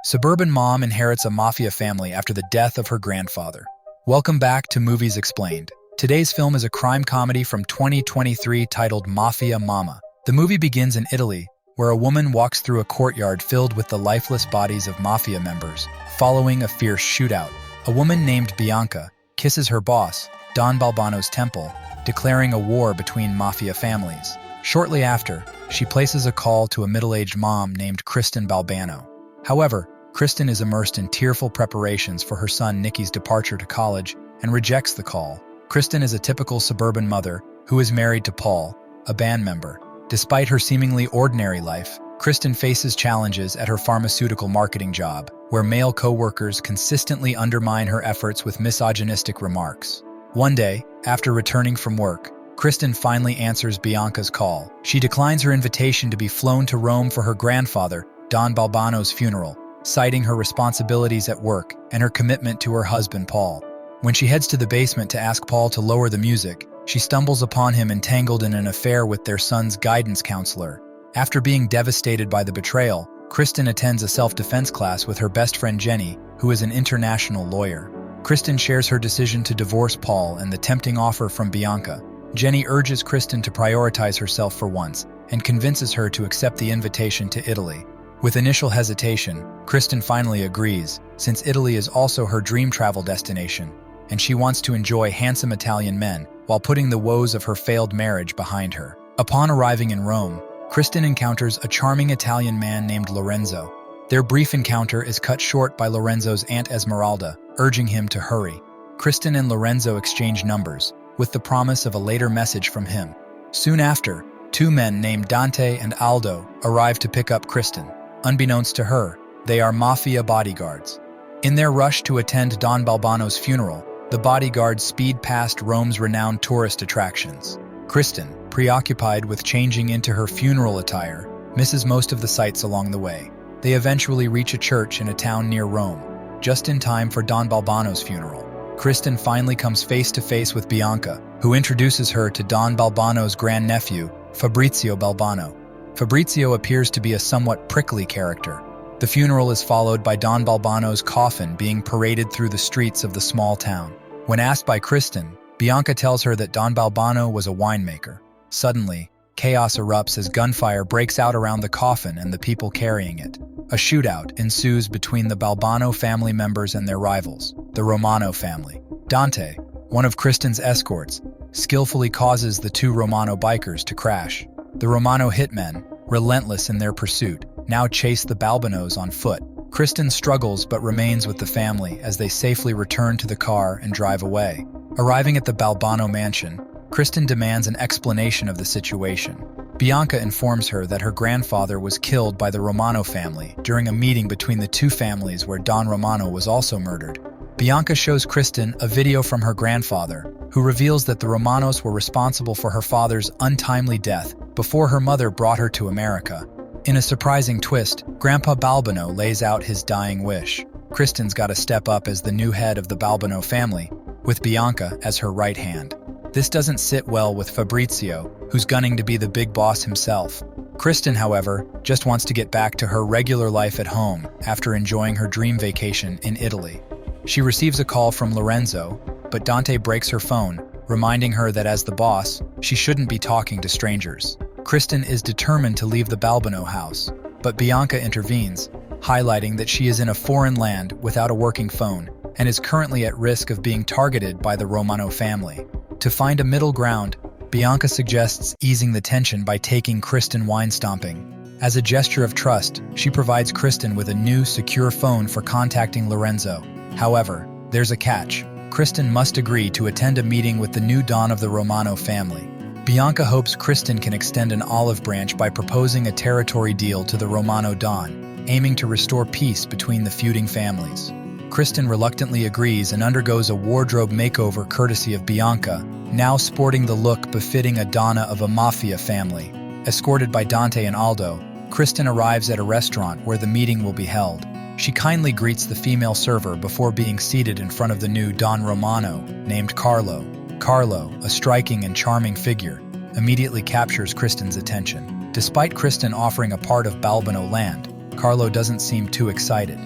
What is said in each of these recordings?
Suburban mom inherits a mafia family after the death of her grandfather. Welcome back to Movies Explained. Today's film is a crime comedy from 2023 titled Mafia Mama. The movie begins in Italy, where a woman walks through a courtyard filled with the lifeless bodies of mafia members, following a fierce shootout. A woman named Bianca kisses her boss, Don Balbano's temple, declaring a war between mafia families. Shortly after, she places a call to a middle-aged mom named Kristen Balbano. However, Kristen is immersed in tearful preparations for her son Nicky's departure to college and rejects the call. Kristen is a typical suburban mother who is married to Paul, a band member. Despite her seemingly ordinary life, Kristen faces challenges at her pharmaceutical marketing job, where male co-workers consistently undermine her efforts with misogynistic remarks. One day, after returning from work, Kristen finally answers Bianca's call. She declines her invitation to be flown to Rome for her grandfather, Don Balbano's funeral, citing her responsibilities at work and her commitment to her husband, Paul. When she heads to the basement to ask Paul to lower the music, she stumbles upon him entangled in an affair with their son's guidance counselor. After being devastated by the betrayal, Kristen attends a self-defense class with her best friend Jenny, who is an international lawyer. Kristen shares her decision to divorce Paul and the tempting offer from Bianca. Jenny urges Kristen to prioritize herself for once and convinces her to accept the invitation to Italy. With initial hesitation, Kristen finally agrees, since Italy is also her dream travel destination, and she wants to enjoy handsome Italian men while putting the woes of her failed marriage behind her. Upon arriving in Rome, Kristen encounters a charming Italian man named Lorenzo. Their brief encounter is cut short by Lorenzo's Aunt Esmeralda, urging him to hurry. Kristen and Lorenzo exchange numbers, with the promise of a later message from him. Soon after, two men named Dante and Aldo arrive to pick up Kristen. Unbeknownst to her, they are mafia bodyguards. In their rush to attend Don Balbano's funeral, the bodyguards speed past Rome's renowned tourist attractions. Kristen, preoccupied with changing into her funeral attire, misses most of the sights along the way. They eventually reach a church in a town near Rome, just in time for Don Balbano's funeral. Kristen finally comes face to face with Bianca, who introduces her to Don Balbano's grandnephew, Fabrizio Balbano. Fabrizio appears to be a somewhat prickly character. The funeral is followed by Don Balbano's coffin being paraded through the streets of the small town. When asked by Kristen, Bianca tells her that Don Balbano was a winemaker. Suddenly, chaos erupts as gunfire breaks out around the coffin and the people carrying it. A shootout ensues between the Balbano family members and their rivals, the Romano family. Dante, one of Kristen's escorts, skillfully causes the two Romano bikers to crash. The Romano hitmen, relentless in their pursuit, now chase the Balbanos on foot. Kristen struggles but remains with the family as they safely return to the car and drive away. Arriving at the Balbano mansion, Kristen demands an explanation of the situation. Bianca informs her that her grandfather was killed by the Romano family during a meeting between the two families where Don Romano was also murdered. Bianca shows Kristen a video from her grandfather, who reveals that the Romanos were responsible for her father's untimely death before her mother brought her to America. In a surprising twist, Grandpa Balbano lays out his dying wish. Kristen's got to step up as the new head of the Balbano family, with Bianca as her right hand. This doesn't sit well with Fabrizio, who's gunning to be the big boss himself. Kristen, however, just wants to get back to her regular life at home after enjoying her dream vacation in Italy. She receives a call from Lorenzo, but Dante breaks her phone, reminding her that as the boss, she shouldn't be talking to strangers. Kristen is determined to leave the Balbano house, but Bianca intervenes, highlighting that she is in a foreign land without a working phone and is currently at risk of being targeted by the Romano family. To find a middle ground, Bianca suggests easing the tension by taking Kristen wine stomping. As a gesture of trust, she provides Kristen with a new, secure phone for contacting Lorenzo. However, there's a catch. Kristen must agree to attend a meeting with the new Don of the Romano family. Bianca hopes Kristen can extend an olive branch by proposing a territory deal to the Romano Don, aiming to restore peace between the feuding families. Kristen reluctantly agrees and undergoes a wardrobe makeover courtesy of Bianca, now sporting the look befitting a Donna of a mafia family. Escorted by Dante and Aldo, Kristen arrives at a restaurant where the meeting will be held. She kindly greets the female server before being seated in front of the new Don Romano, named Carlo. Carlo, a striking and charming figure, immediately captures Kristen's attention. Despite Kristen offering a part of Balbano land, Carlo doesn't seem too excited.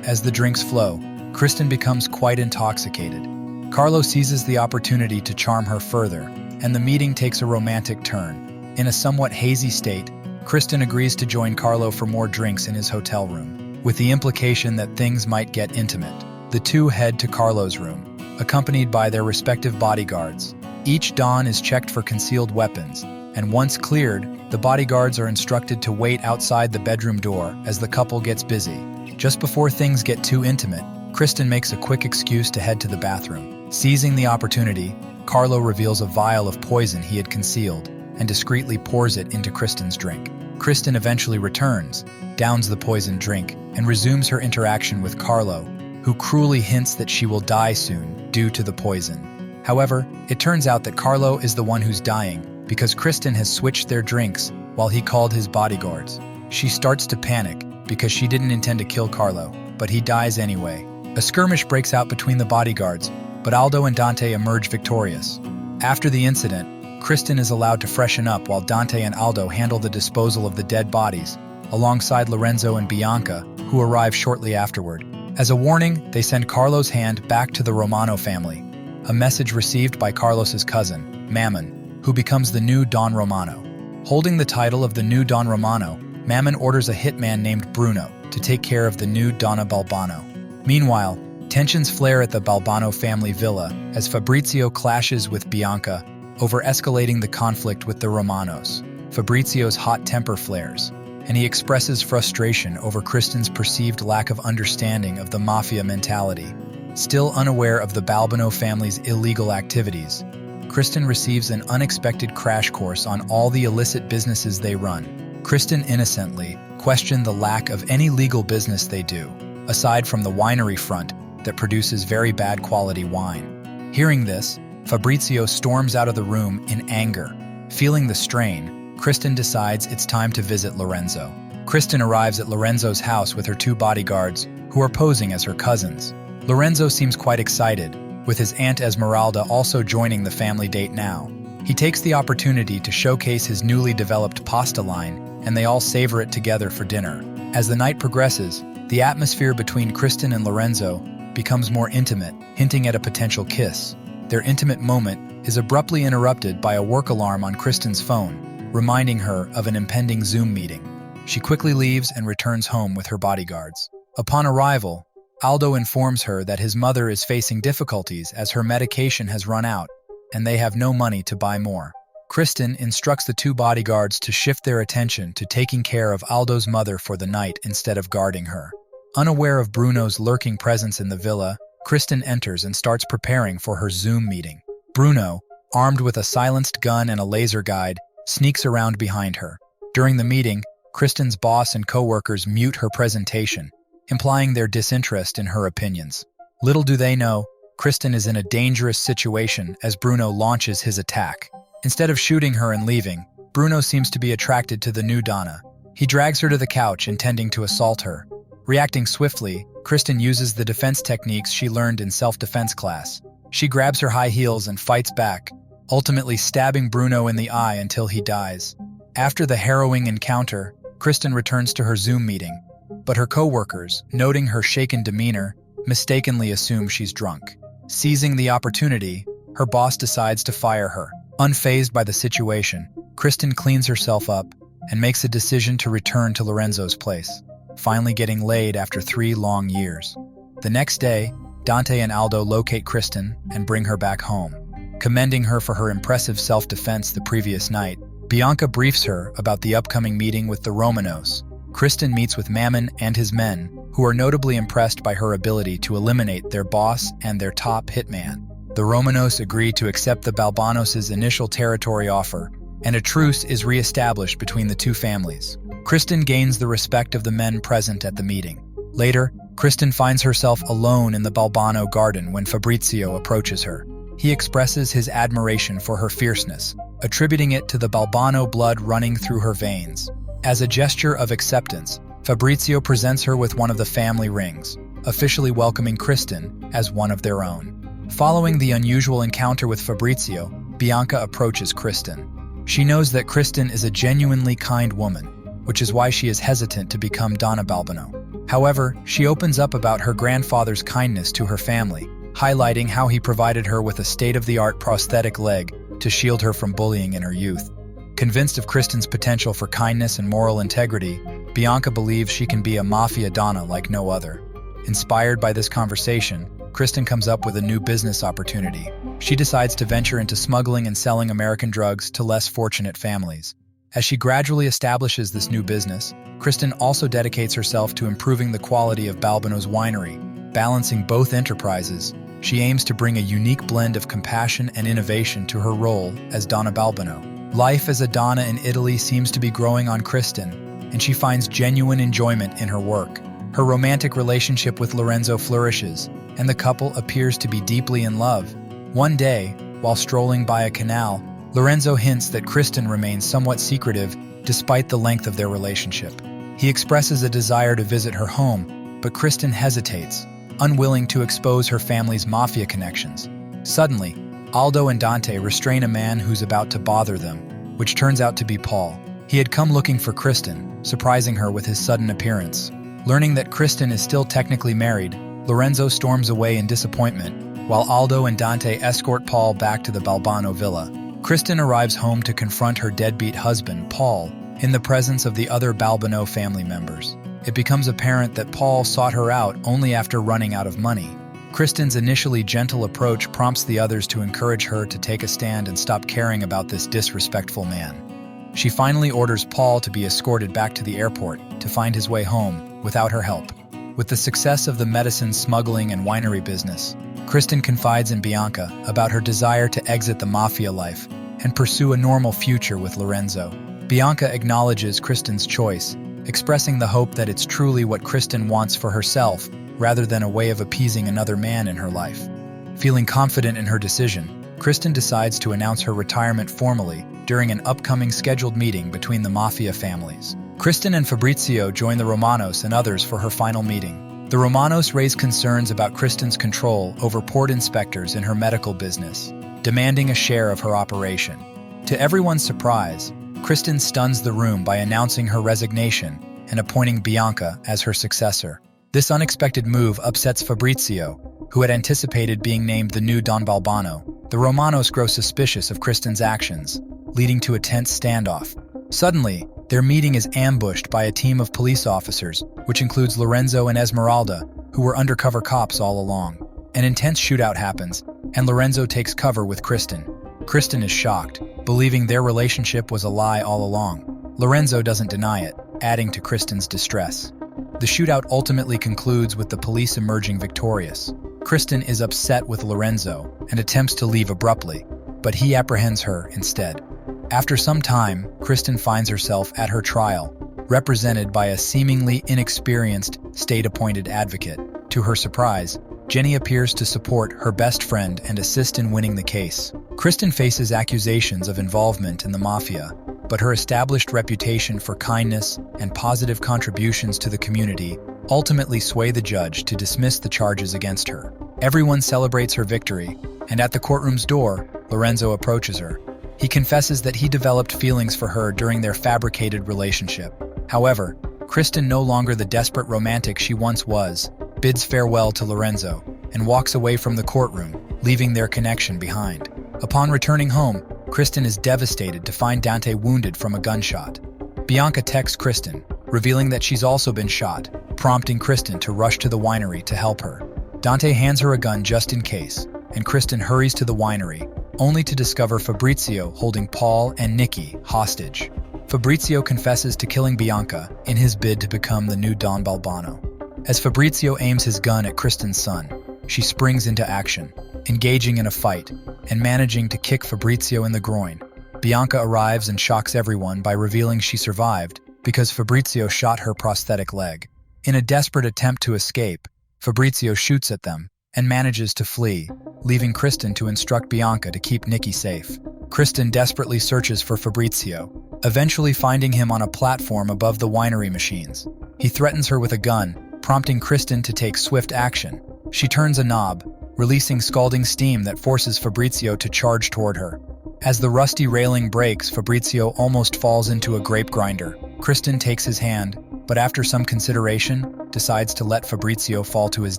as the drinks flow, Kristen becomes quite intoxicated. Carlo seizes the opportunity to charm her further, and the meeting takes a romantic turn. In a somewhat hazy state, Kristen agrees to join Carlo for more drinks in his hotel room, with the implication that things might get intimate. The two head to Carlo's room, accompanied by their respective bodyguards. Each don is checked for concealed weapons, and once cleared, the bodyguards are instructed to wait outside the bedroom door as the couple gets busy. Just before things get too intimate, Kristen makes a quick excuse to head to the bathroom. Seizing the opportunity, Carlo reveals a vial of poison he had concealed and discreetly pours it into Kristen's drink. Kristen eventually returns, downs the poisoned drink, and resumes her interaction with Carlo, who cruelly hints that she will die soon due to the poison. However, it turns out that Carlo is the one who's dying because Kristen has switched their drinks while he called his bodyguards. She starts to panic because she didn't intend to kill Carlo, but he dies anyway. A skirmish breaks out between the bodyguards, but Aldo and Dante emerge victorious. After the incident, Kristen is allowed to freshen up while Dante and Aldo handle the disposal of the dead bodies, alongside Lorenzo and Bianca, who arrive shortly afterward. As a warning, they send Carlo's hand back to the Romano family, a message received by Carlos's cousin, Mammon, who becomes the new Don Romano. Holding the title of the new Don Romano, Mammon orders a hitman named Bruno to take care of the new Donna Balbano. Meanwhile, tensions flare at the Balbano family villa as Fabrizio clashes with Bianca over escalating the conflict with the Romanos. Fabrizio's hot temper flares, and he expresses frustration over Kristen's perceived lack of understanding of the Mafia mentality. Still unaware of the Balbano family's illegal activities, Kristen receives an unexpected crash course on all the illicit businesses they run. Kristen innocently questioned the lack of any legal business they do, aside from the winery front that produces very bad quality wine. Hearing this, Fabrizio storms out of the room in anger. Feeling the strain, Kristen decides it's time to visit Lorenzo. Kristen arrives at Lorenzo's house with her two bodyguards, who are posing as her cousins. Lorenzo seems quite excited, with his Aunt Esmeralda also joining the family date now. He takes the opportunity to showcase his newly developed pasta line, and they all savor it together for dinner. As the night progresses, the atmosphere between Kristen and Lorenzo becomes more intimate, hinting at a potential kiss. Their intimate moment is abruptly interrupted by a work alarm on Kristen's phone, reminding her of an impending Zoom meeting. She quickly leaves and returns home with her bodyguards. Upon arrival, Aldo informs her that his mother is facing difficulties as her medication has run out, and they have no money to buy more. Kristen instructs the two bodyguards to shift their attention to taking care of Aldo's mother for the night instead of guarding her. Unaware of Bruno's lurking presence in the villa, Kristen enters and starts preparing for her Zoom meeting. Bruno, armed with a silenced gun and a laser guide, sneaks around behind her. During the meeting, Kristen's boss and co-workers mute her presentation, implying their disinterest in her opinions. Little do they know, Kristen is in a dangerous situation as Bruno launches his attack. Instead of shooting her and leaving, Bruno seems to be attracted to the new Donna. He drags her to the couch, intending to assault her. Reacting swiftly, Kristen uses the defense techniques she learned in self-defense class. She grabs her high heels and fights back, ultimately stabbing Bruno in the eye until he dies. After the harrowing encounter, Kristen returns to her Zoom meeting, but her co-workers, noting her shaken demeanor, mistakenly assume she's drunk. Seizing the opportunity, her boss decides to fire her. Unfazed by the situation, Kristen cleans herself up and makes a decision to return to Lorenzo's place, finally getting laid after 3 long years. The next day, Dante and Aldo locate Kristen and bring her back home. Commending her for her impressive self-defense the previous night, Bianca briefs her about the upcoming meeting with the Romanos. Kristen meets with Mammon and his men, who are notably impressed by her ability to eliminate their boss and their top hitman. The Romanos agree to accept the Balbanos' initial territory offer, and a truce is re-established between the two families. Kristen gains the respect of the men present at the meeting. Later, Kristen finds herself alone in the Balbano garden when Fabrizio approaches her. He expresses his admiration for her fierceness, attributing it to the Balbano blood running through her veins. As a gesture of acceptance, Fabrizio presents her with one of the family rings, officially welcoming Kristen as one of their own. Following the unusual encounter with Fabrizio, Bianca approaches Kristen. She knows that Kristen is a genuinely kind woman, which is why she is hesitant to become Donna Balbano. However, she opens up about her grandfather's kindness to her family, highlighting how he provided her with a state-of-the-art prosthetic leg to shield her from bullying in her youth. Convinced of Kristen's potential for kindness and moral integrity, Bianca believes she can be a mafia donna like no other. Inspired by this conversation, Kristen comes up with a new business opportunity. She decides to venture into smuggling and selling American drugs to less fortunate families. As she gradually establishes this new business, Kristen also dedicates herself to improving the quality of Balbino's winery. Balancing both enterprises, she aims to bring a unique blend of compassion and innovation to her role as Donna Balbino. Life as a Donna in Italy seems to be growing on Kristen, and she finds genuine enjoyment in her work. Her romantic relationship with Lorenzo flourishes, and the couple appears to be deeply in love. One day, while strolling by a canal, Lorenzo hints that Kristen remains somewhat secretive despite the length of their relationship. He expresses a desire to visit her home, but Kristen hesitates, unwilling to expose her family's mafia connections. Suddenly, Aldo and Dante restrain a man who's about to bother them, which turns out to be Paul. He had come looking for Kristen, surprising her with his sudden appearance. Learning that Kristen is still technically married, Lorenzo storms away in disappointment, while Aldo and Dante escort Paul back to the Balbino villa. Kristen arrives home to confront her deadbeat husband, Paul, in the presence of the other Balbino family members. It becomes apparent that Paul sought her out only after running out of money. Kristen's initially gentle approach prompts the others to encourage her to take a stand and stop caring about this disrespectful man. She finally orders Paul to be escorted back to the airport to find his way home without her help. With the success of the medicine smuggling and winery business, Kristen confides in Bianca about her desire to exit the mafia life and pursue a normal future with Lorenzo. Bianca acknowledges Kristen's choice, expressing the hope that it's truly what Kristen wants for herself rather than a way of appeasing another man in her life. Feeling confident in her decision, Kristen decides to announce her retirement formally during an upcoming scheduled meeting between the mafia families. Kristen and Fabrizio join the Romanos and others for her final meeting. The Romanos raise concerns about Kristen's control over port inspectors in her medical business, demanding a share of her operation. To everyone's surprise, Kristen stuns the room by announcing her resignation and appointing Bianca as her successor. This unexpected move upsets Fabrizio, who had anticipated being named the new Don Balbino. The Romanos grow suspicious of Kristen's actions, leading to a tense standoff. Suddenly, their meeting is ambushed by a team of police officers, which includes Lorenzo and Esmeralda, who were undercover cops all along. An intense shootout happens, and Lorenzo takes cover with Kristen. Kristen is shocked, believing their relationship was a lie all along. Lorenzo doesn't deny it, adding to Kristen's distress. The shootout ultimately concludes with the police emerging victorious. Kristen is upset with Lorenzo and attempts to leave abruptly, but he apprehends her instead. After some time, Kristen finds herself at her trial, represented by a seemingly inexperienced, state-appointed advocate. To her surprise, Jenny appears to support her best friend and assist in winning the case. Kristen faces accusations of involvement in the mafia, but her established reputation for kindness and positive contributions to the community ultimately sway the judge to dismiss the charges against her. Everyone celebrates her victory, and at the courtroom's door, Lorenzo approaches her. He confesses that he developed feelings for her during their fabricated relationship. However, Kristen, no longer the desperate romantic she once was, bids farewell to Lorenzo and walks away from the courtroom, leaving their connection behind. Upon returning home, Kristen is devastated to find Dante wounded from a gunshot. Bianca texts Kristen, revealing that she's also been shot, prompting Kristen to rush to the winery to help her. Dante hands her a gun just in case, and Kristen hurries to the winery, only to discover Fabrizio holding Paul and Nikki hostage. Fabrizio confesses to killing Bianca in his bid to become the new Don Balbino. As Fabrizio aims his gun at Kristen's son, she springs into action, engaging in a fight and managing to kick Fabrizio in the groin. Bianca arrives and shocks everyone by revealing she survived because Fabrizio shot her prosthetic leg. In a desperate attempt to escape, Fabrizio shoots at them and manages to flee, leaving Kristen to instruct Bianca to keep Nikki safe. Kristen desperately searches for Fabrizio, eventually finding him on a platform above the winery machines. He threatens her with a gun, prompting Kristen to take swift action. She turns a knob, releasing scalding steam that forces Fabrizio to charge toward her. As the rusty railing breaks, Fabrizio almost falls into a grape grinder. Kristen takes his hand, but after some consideration, decides to let Fabrizio fall to his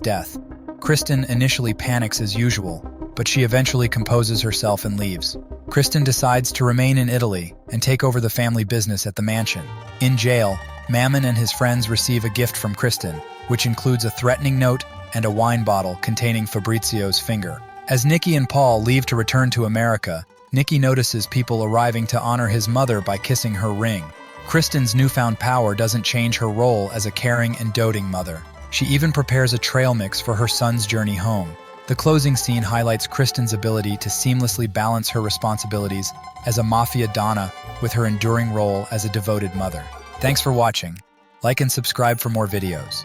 death. Kristen initially panics as usual, but she eventually composes herself and leaves. Kristen decides to remain in Italy and take over the family business at the mansion. In jail, Mammon and his friends receive a gift from Kristen, which includes a threatening note and a wine bottle containing Fabrizio's finger. As Nikki and Paul leave to return to America, Nikki notices people arriving to honor his mother by kissing her ring. Kristen's newfound power doesn't change her role as a caring and doting mother. She even prepares a trail mix for her son's journey home. The closing scene highlights Kristen's ability to seamlessly balance her responsibilities as a Mafia Donna with her enduring role as a devoted mother. Thanks for watching. Like and subscribe for more videos.